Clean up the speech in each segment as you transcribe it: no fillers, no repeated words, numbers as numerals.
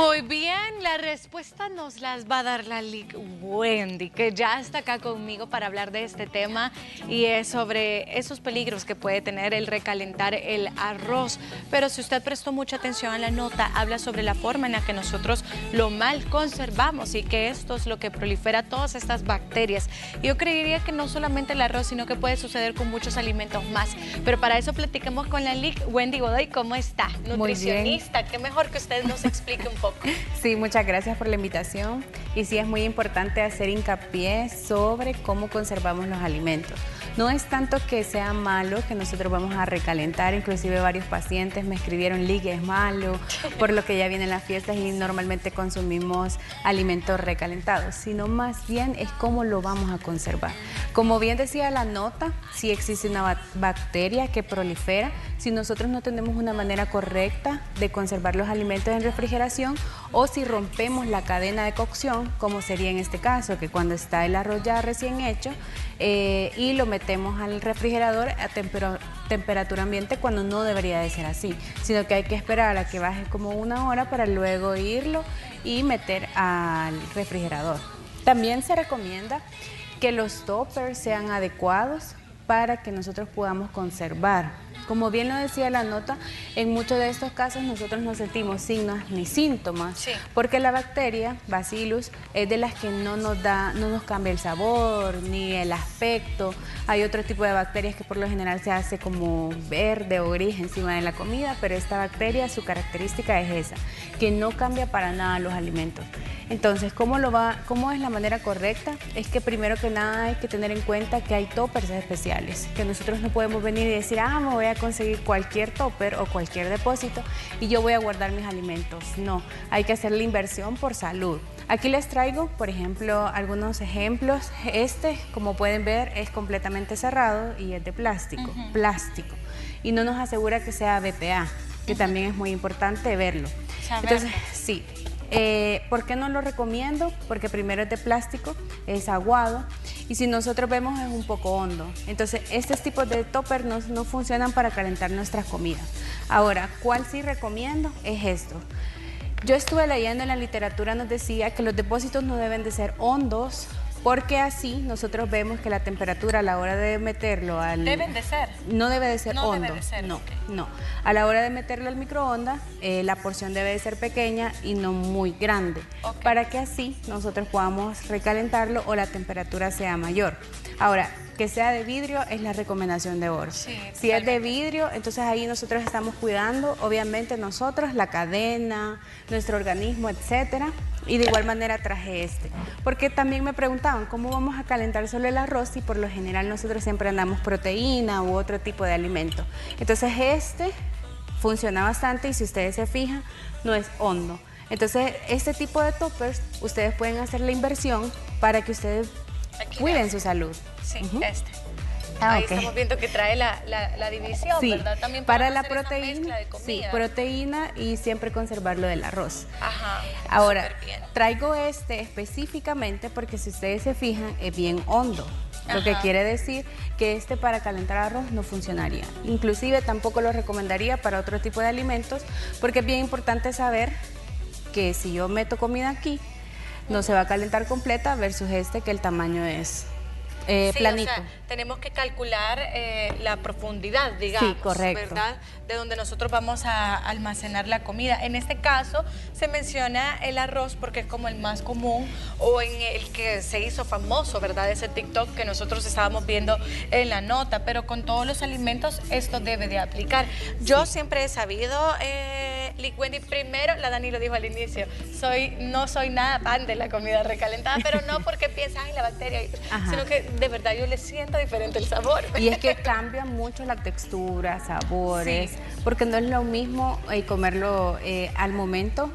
Muy bien, la respuesta nos las va a dar la Lic Wendy, que ya está acá conmigo para hablar de este tema y es sobre esos peligros que puede tener el recalentar el arroz. Pero si usted prestó mucha atención a la nota, habla sobre la forma en la que nosotros lo mal conservamos y que esto es lo que prolifera todas estas bacterias. Yo creería que no solamente el arroz, sino que puede suceder con muchos alimentos más. Pero para eso platiquemos con la Lic Wendy Godoy. ¿Cómo está? Nutricionista, qué mejor que usted nos explique un poco. Sí, muchas gracias por la invitación. Y sí, es muy importante hacer hincapié sobre cómo conservamos los alimentos. No es tanto que sea malo que nosotros vamos a recalentar, inclusive varios pacientes me escribieron, Lic, es malo, por lo que ya vienen las fiestas y normalmente consumimos alimentos recalentados, sino más bien es cómo lo vamos a conservar. Como bien decía la nota, sí existe una bacteria que prolifera. Si nosotros no tenemos una manera correcta de conservar los alimentos en refrigeración o si rompemos la cadena de cocción, como sería en este caso, que cuando está el arroz ya recién hecho y lo metemos al refrigerador a temperatura ambiente cuando no debería de ser así, sino que hay que esperar a que baje como 1 hora para luego irlo y meter al refrigerador. También se recomienda que los toppers sean adecuados para que nosotros podamos conservar. Como bien lo decía la nota, en muchos de estos casos nosotros no sentimos signos ni síntomas, porque la bacteria, Bacillus, es de las que no nos cambia el sabor ni el aspecto. Hay otro tipo de bacterias que por lo general se hace como verde o gris encima de la comida, pero esta bacteria, su característica es esa, que no cambia para nada los alimentos. Entonces, ¿cómo es la manera correcta? Es que primero que nada hay que tener en cuenta que hay toppers especiales, que nosotros no podemos venir y decir, me voy a conseguir cualquier topper o cualquier depósito y yo voy a guardar mis alimentos. No, hay que hacer la inversión por salud. Aquí les traigo, por ejemplo, algunos ejemplos. Este, como pueden ver, es completamente cerrado y es de plástico, y no nos asegura que sea BPA, que también es muy importante verlo. Entonces, sí. ¿Por qué no lo recomiendo? Porque primero es de plástico, es aguado y si nosotros vemos es un poco hondo. Entonces estos tipos de topper no funcionan para calentar nuestras comidas. Ahora, ¿cuál sí recomiendo? Es esto. Yo estuve leyendo en la literatura, nos decía que los depósitos no deben de ser hondos, porque así nosotros vemos que la temperatura a la hora de meterlo al... ¿Deben de ser? No debe de ser hondo. Debe de ser, no, okay. No. A la hora de meterlo al microondas, la porción debe de ser pequeña y no muy grande, para que así nosotros podamos recalentarlo o la temperatura sea mayor. Ahora, que sea de vidrio es la recomendación de oro. Sí, si es de vidrio, entonces ahí nosotros estamos cuidando, obviamente nosotros, la cadena, nuestro organismo, etcétera. Y de igual manera traje este, porque también me preguntaban cómo vamos a calentar solo el arroz y por lo general nosotros siempre andamos proteína u otro tipo de alimento. Entonces este funciona bastante y si ustedes se fijan, no es hondo. Entonces este tipo de toppers, ustedes pueden hacer la inversión para que ustedes cuiden su salud. Sí, Ahí estamos viendo que trae la división, ¿verdad? También para la proteína, proteína y siempre conservar lo del arroz. Ahora, traigo este específicamente porque si ustedes se fijan, es bien hondo. Lo que quiere decir que este para calentar arroz no funcionaría. Inclusive tampoco lo recomendaría para otro tipo de alimentos porque es bien importante saber que si yo meto comida aquí, no se va a calentar completa versus este que el tamaño es... planito. O sea, tenemos que calcular la profundidad, digamos, ¿verdad? De donde nosotros vamos a almacenar la comida. En este caso se menciona el arroz porque es como el más común o en el que se hizo famoso, ¿verdad? Ese TikTok que nosotros estábamos viendo en la nota, pero con todos los alimentos esto debe de aplicar. Yo siempre he sabido, Lic Wendy, primero, la Dani lo dijo al inicio, no soy nada fan de la comida recalentada, pero no porque piensas en la bacteria, sino que de verdad yo le siento diferente el sabor. Y es que cambia mucho la textura, sabores, porque no es lo mismo comerlo al momento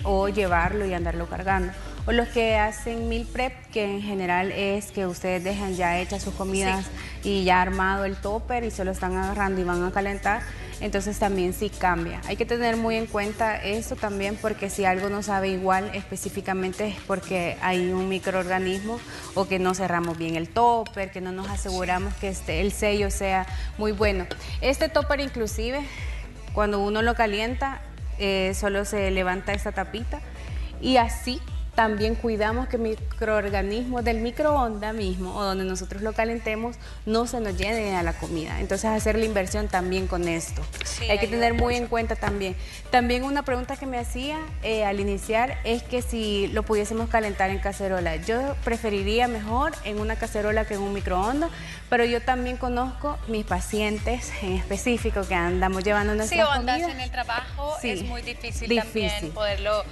o llevarlo y andarlo cargando. O los que hacen meal prep, que en general es que ustedes dejan ya hechas sus comidas y ya armado el topper y solo están agarrando y van a calentar, entonces también sí cambia. Hay que tener muy en cuenta eso también porque si algo no sabe igual específicamente es porque hay un microorganismo o que no cerramos bien el topper, que no nos aseguramos que el sello sea muy bueno. Este topper inclusive, cuando uno lo calienta, solo se levanta esta tapita y así también cuidamos que microorganismos del microondas mismo o donde nosotros lo calentemos no se nos llene a la comida. Entonces hacer la inversión también con esto. Sí, hay que tener muy en cuenta también. También una pregunta que me hacía al iniciar es que si lo pudiésemos calentar en cacerola. Yo preferiría mejor en una cacerola que en un microondas, pero yo también conozco mis pacientes en específico que andamos llevando nuestras comidas. Sí, o andas en el trabajo, sí, es muy difícil también poderlo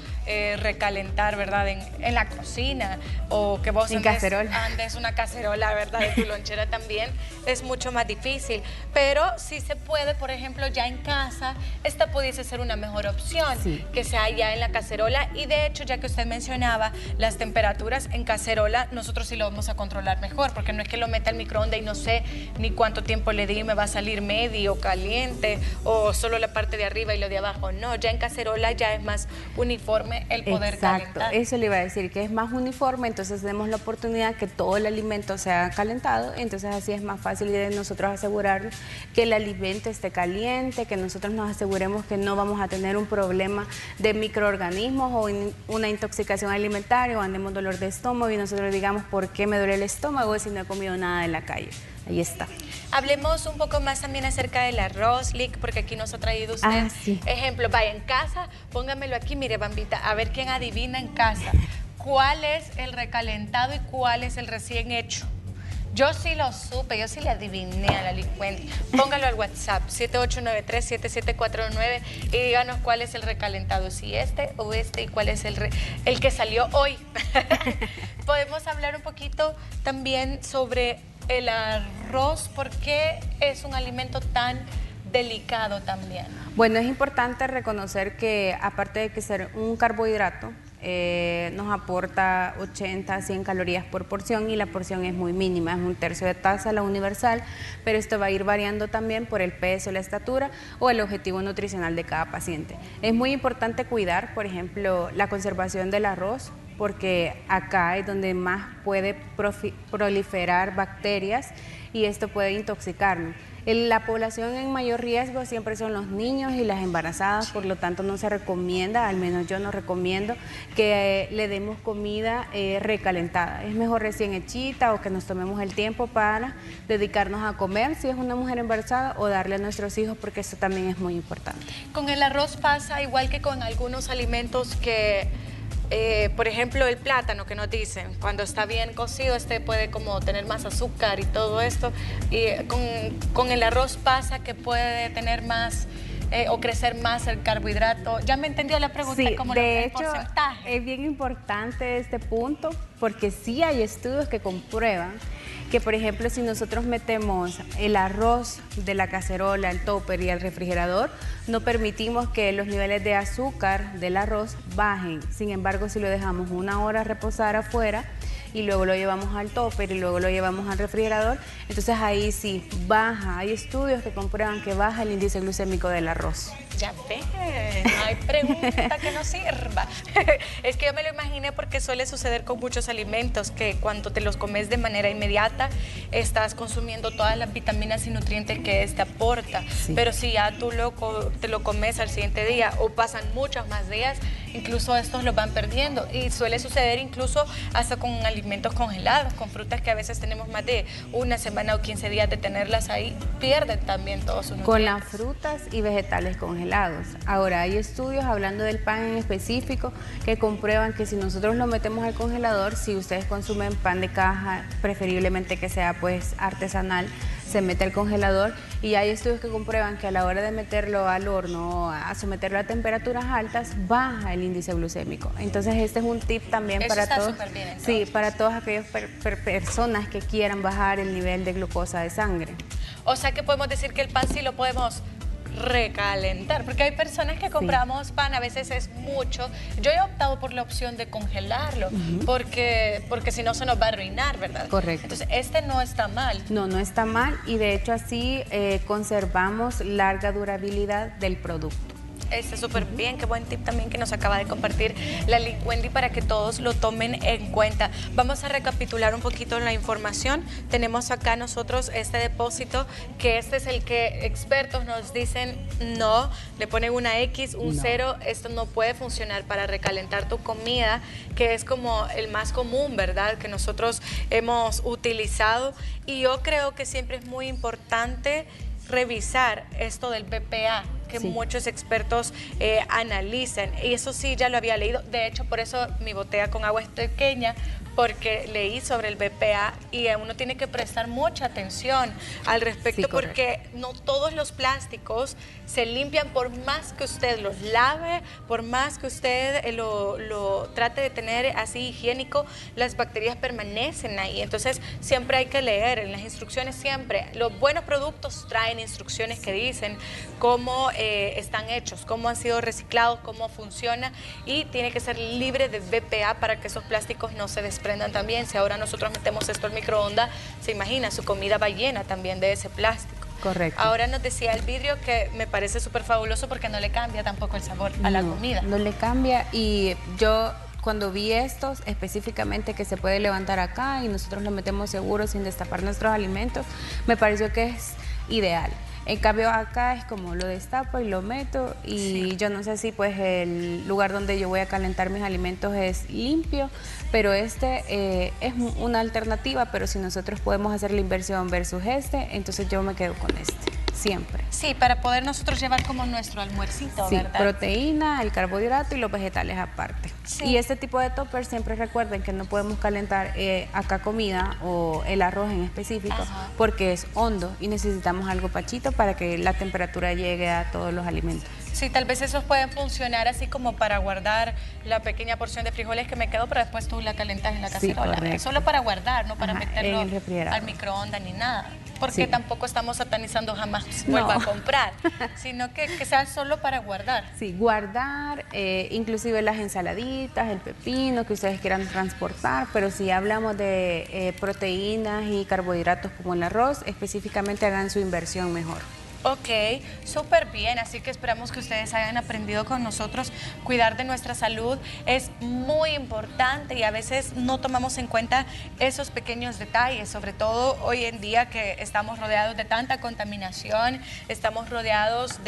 recalentar, ¿verdad? En la cocina, o que vos andes una cacerola, ¿verdad? De tu lonchera también es mucho más difícil, pero sí se puede, por ejemplo, ya en casa, esta pudiese ser una mejor opción, que sea ya en la cacerola. Y de hecho, ya que usted mencionaba las temperaturas en cacerola, nosotros sí lo vamos a controlar mejor, porque no es que lo meta al microondas y no sé ni cuánto tiempo le di, me va a salir medio, caliente, o solo la parte de arriba y lo de abajo. No, ya en cacerola ya es más uniforme el poder calentar. Eso le iba a decir, que es más uniforme, entonces tenemos la oportunidad que todo el alimento sea calentado, entonces así es más fácil de nosotros asegurar que el alimento esté caliente, que nosotros nos aseguremos que no vamos a tener un problema de microorganismos o una intoxicación alimentaria o andemos dolor de estómago y nosotros digamos por qué me duele el estómago si no he comido nada en la calle. Ahí está. Hablemos un poco más también acerca del arroz, Lick, porque aquí nos ha traído usted ejemplo. Vaya, en casa, póngamelo aquí, mire, Bambita, a ver quién adivina en casa. ¿Cuál es el recalentado y cuál es el recién hecho? Yo sí lo supe, yo sí le adiviné a la Licuenti. Póngalo al WhatsApp, 7893-7749 y díganos cuál es el recalentado, si este o este, y cuál es el que salió hoy. Podemos hablar un poquito también sobre el arroz, ¿por qué es un alimento tan delicado también? Bueno, es importante reconocer que aparte de que ser un carbohidrato, nos aporta 80 a 100 calorías por porción y la porción es muy mínima, es 1/3 de taza la universal, pero esto va a ir variando también por el peso, la estatura o el objetivo nutricional de cada paciente. Es muy importante cuidar, por ejemplo, la conservación del arroz, porque acá es donde más puede proliferar bacterias y esto puede intoxicarnos. La población en mayor riesgo siempre son los niños y las embarazadas, por lo tanto no se recomienda, al menos yo no recomiendo, que le demos comida recalentada. Es mejor recién hechita o que nos tomemos el tiempo para dedicarnos a comer si es una mujer embarazada o darle a nuestros hijos, porque eso también es muy importante. Con el arroz pasa igual que con algunos alimentos que... por ejemplo, el plátano que nos dicen, cuando está bien cocido, puede como tener más azúcar y todo esto. Y con el arroz pasa que puede tener más o crecer más el carbohidrato. ¿Ya me entendió la pregunta? Sí, como de hecho, porcentaje. Es bien importante este punto, porque sí hay estudios que comprueban que, por ejemplo, si nosotros metemos el arroz de la cacerola, el topper y el refrigerador, no permitimos que los niveles de azúcar del arroz bajen. Sin embargo, si lo dejamos 1 hora reposar afuera y luego lo llevamos al topper y luego lo llevamos al refrigerador, entonces ahí sí baja. Hay estudios que comprueban que baja el índice glucémico del arroz. Ya ves, no hay pregunta que no sirva. Es que yo me lo imaginé porque suele suceder con muchos alimentos que cuando te los comes de manera inmediata estás consumiendo todas las vitaminas y nutrientes que este aporta. Sí. Pero si ya tú te lo comes al siguiente día o pasan muchos más días, incluso estos los van perdiendo. Y suele suceder incluso hasta con alimentos congelados, con frutas que a veces tenemos más de 1 semana o 15 días de tenerlas ahí, pierden también todos sus nutrientes. Con las frutas y vegetales congelados. Ahora, hay estudios hablando del pan en específico que comprueban que si nosotros lo metemos al congelador, si ustedes consumen pan de caja, preferiblemente que sea pues artesanal, se mete al congelador, y hay estudios que comprueban que a la hora de meterlo al horno, a someterlo a temperaturas altas, baja el índice glucémico. Entonces este es un tip también para todos. Bien, sí, para todas aquellas personas que quieran bajar el nivel de glucosa de sangre. O sea que podemos decir que el pan sí lo podemos recalentar, porque hay personas que compramos pan, a veces es mucho. Yo he optado por la opción de congelarlo, porque si no se nos va a arruinar, ¿verdad? Correcto. Entonces, no está mal. No, no está mal, y de hecho así conservamos larga durabilidad del producto. Súper bien, qué buen tip también que nos acaba de compartir la Wendy para que todos lo tomen en cuenta. Vamos a recapitular un poquito la información. Tenemos acá nosotros este depósito, que este es el que expertos nos dicen no, le ponen una X, un cero, esto no puede funcionar para recalentar tu comida, que es como el más común, ¿verdad?, que nosotros hemos utilizado. Y yo creo que siempre es muy importante revisar esto del BPA, que muchos expertos analizan. Y eso sí, ya lo había leído. De hecho, por eso mi botella con agua es pequeña, porque leí sobre el BPA y uno tiene que prestar mucha atención al respecto, porque no todos los plásticos se limpian por más que usted los lave, por más que usted lo trate de tener así higiénico, las bacterias permanecen ahí. Entonces siempre hay que leer en las instrucciones, siempre. Los buenos productos traen instrucciones que dicen cómo están hechos, cómo han sido reciclados, cómo funciona, y tiene que ser libre de BPA para que esos plásticos no se desprendan también. Si ahora nosotros metemos esto al microondas, se imagina, su comida va llena también de ese plástico. Correcto. Ahora nos decía el vidrio, que me parece súper fabuloso porque no le cambia tampoco el sabor a la comida. No le cambia, y yo cuando vi estos específicamente que se puede levantar acá y nosotros lo metemos seguro sin destapar nuestros alimentos, me pareció que es ideal. En cambio acá es como lo destapo y lo meto, y yo no sé si pues el lugar donde yo voy a calentar mis alimentos es limpio, pero este es una alternativa. Pero si nosotros podemos hacer la inversión versus entonces yo me quedo con siempre. Sí, para poder nosotros llevar como nuestro almuercito, ¿verdad? Proteína, el carbohidrato y los vegetales aparte. Y este tipo de toppers, siempre recuerden que no podemos calentar acá comida o el arroz en específico, porque es hondo y necesitamos algo pachito para que la temperatura llegue a todos los alimentos. Sí, tal vez esos pueden funcionar así como para guardar la pequeña porción de frijoles que me quedó, pero después tú la calentas en la cacerola. Solo para guardar, no para meterlo al microondas ni nada. Porque tampoco estamos satanizando jamás vuelva a comprar, sino que sea solo para guardar. Sí, guardar, inclusive las ensaladitas, el pepino que ustedes quieran transportar, pero si hablamos de proteínas y carbohidratos como el arroz, específicamente hagan su inversión mejor. Ok, súper bien, así que esperamos que ustedes hayan aprendido con nosotros. Cuidar de nuestra salud es muy importante y a veces no tomamos en cuenta esos pequeños detalles, sobre todo hoy en día que estamos rodeados de tanta contaminación, estamos rodeados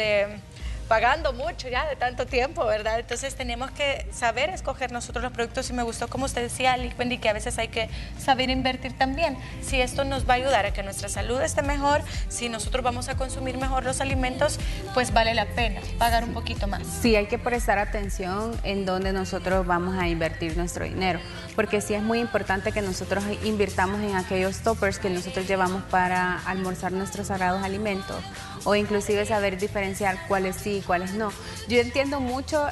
pagando mucho ya de tanto tiempo, ¿verdad? Entonces tenemos que saber escoger nosotros los productos, y me gustó como usted decía, Wendy, que a veces hay que saber invertir también. Si esto nos va a ayudar a que nuestra salud esté mejor, si nosotros vamos a consumir mejor los alimentos, pues vale la pena pagar un poquito más. Sí, hay que prestar atención en dónde nosotros vamos a invertir nuestro dinero, porque sí es muy importante que nosotros invirtamos en aquellos toppers que nosotros llevamos para almorzar nuestros sagrados alimentos, o inclusive saber diferenciar cuáles sí y cuáles no. Yo entiendo mucho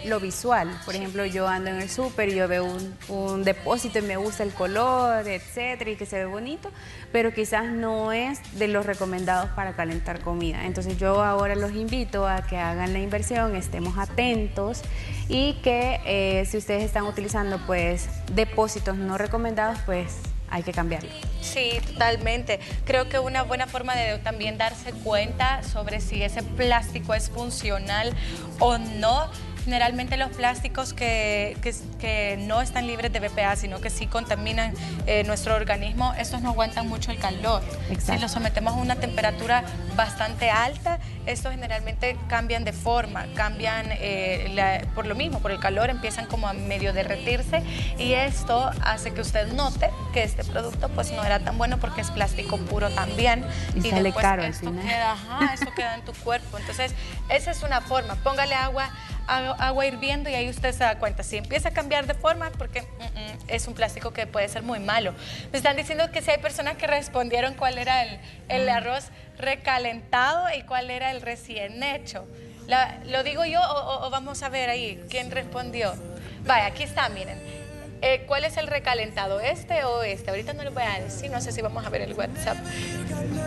lo visual. Por ejemplo, yo ando en el súper y yo veo un depósito y me gusta el color, etcétera, y que se ve bonito, pero quizás no es de los recomendados para calentar comida. Entonces yo ahora los invito a que hagan la inversión, estemos atentos, y que si ustedes están utilizando pues depósitos no recomendados, pues hay que cambiarlo. Sí, totalmente. Creo que una buena forma de también darse cuenta sobre si ese plástico es funcional o no. Generalmente los plásticos que no están libres de BPA, sino que sí contaminan nuestro organismo, estos no aguantan mucho el calor. Exacto. Si los sometemos a una temperatura bastante alta, estos generalmente cambian de forma, cambian por lo mismo, por el calor, empiezan como a medio derretirse, y esto hace que usted note que este producto pues no era tan bueno porque es plástico puro también. Y sale después caro esto queda en tu cuerpo. Entonces, esa es una forma. Póngale agua hirviendo y ahí usted se da cuenta. Si empieza a cambiar de forma, porque es un plástico que puede ser muy malo. Me están diciendo que si hay personas que respondieron cuál era el arroz recalentado y cuál era el recién hecho. ¿Lo digo yo o vamos a ver ahí quién respondió? Vaya, aquí está, miren. ¿Cuál es el recalentado? ¿Este o este? Ahorita no les voy a decir, no sé si vamos a ver el WhatsApp.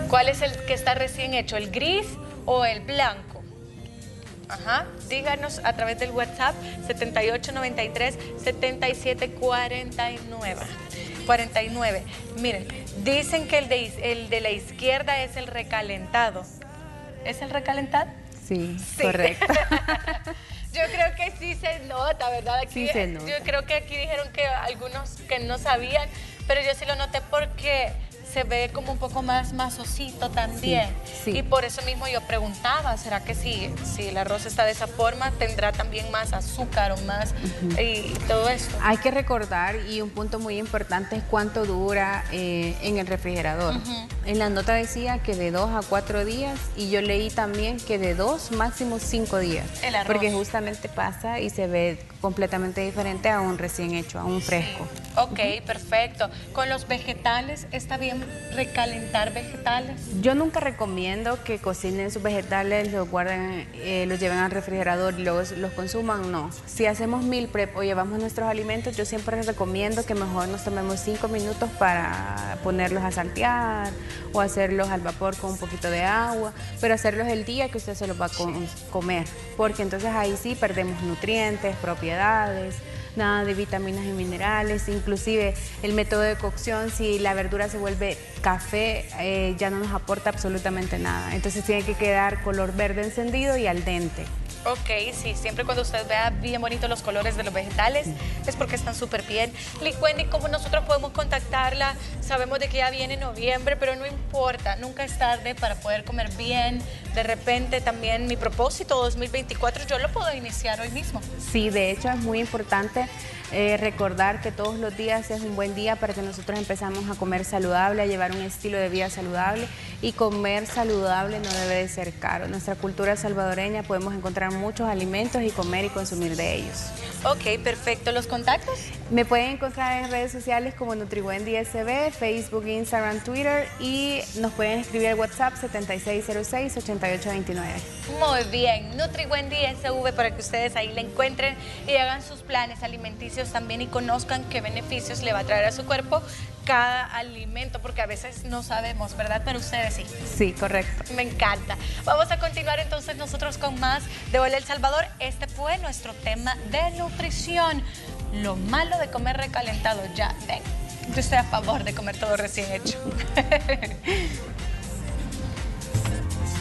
¿Cuál es el que está recién hecho? ¿El gris o el blanco? Ajá, díganos a través del WhatsApp 7893-7749. Miren, dicen que el de la izquierda es el recalentado. ¿Es el recalentado? Sí, correcto. Yo creo que sí se nota, ¿verdad? Aquí, sí se nota. Yo creo que aquí dijeron que algunos que no sabían, pero yo sí lo noté porque se ve como un poco más masosito también. Sí, sí. Y por eso mismo yo preguntaba, ¿será que si el arroz está de esa forma, tendrá también más azúcar o más y todo esto? Hay que recordar, y un punto muy importante es cuánto dura en el refrigerador. En la nota decía que de 2 a 4 días, y yo leí también que de 2, máximo 5 días. El arroz. Porque justamente pasa y se ve completamente diferente a un recién hecho, a un fresco. Sí. Ok, perfecto. ¿Con los vegetales está bien recalentar vegetales? Yo nunca recomiendo que cocinen sus vegetales, los guarden, los lleven al refrigerador y luego los consuman, no. Si hacemos meal prep o llevamos nuestros alimentos, yo siempre les recomiendo que mejor nos tomemos 5 minutos para ponerlos a saltear o hacerlos al vapor con un poquito de agua, pero hacerlos el día que usted se los va a comer, porque entonces ahí sí perdemos nutrientes, propiedades, nada de vitaminas y minerales, inclusive el método de cocción, si la verdura se vuelve café, ya no nos aporta absolutamente nada. Entonces tiene que quedar color verde encendido y al dente. Ok, sí, siempre cuando usted vea bien bonitos los colores de los vegetales es porque están súper bien. Licuendi, ¿cómo nosotros podemos contactarla? Sabemos de que ya viene noviembre, pero no importa, nunca es tarde para poder comer bien. De repente también mi propósito 2024 yo lo puedo iniciar hoy mismo. Sí, de hecho es muy importante recordar que todos los días es un buen día para que nosotros empezamos a comer saludable, a llevar un estilo de vida saludable, y comer saludable no debe de ser caro. En nuestra cultura salvadoreña podemos encontrar muchos alimentos y comer y consumir de ellos. Ok, perfecto. ¿Los contactos? Me pueden encontrar en redes sociales como NutriWendy SB, Facebook, Instagram, Twitter, y nos pueden escribir al WhatsApp 7606-8829. Muy bien, NutriWendy SV para que ustedes ahí la encuentren y hagan sus planes alimenticios también y conozcan qué beneficios le va a traer a su cuerpo cada alimento, porque a veces no sabemos, ¿verdad? Pero ustedes sí. Sí, correcto. Me encanta. Vamos a continuar entonces nosotros con más de Hola El Salvador. Este fue nuestro tema de nutrición. Lo malo de comer recalentado. Ya, ven. Yo estoy a favor de comer todo recién hecho.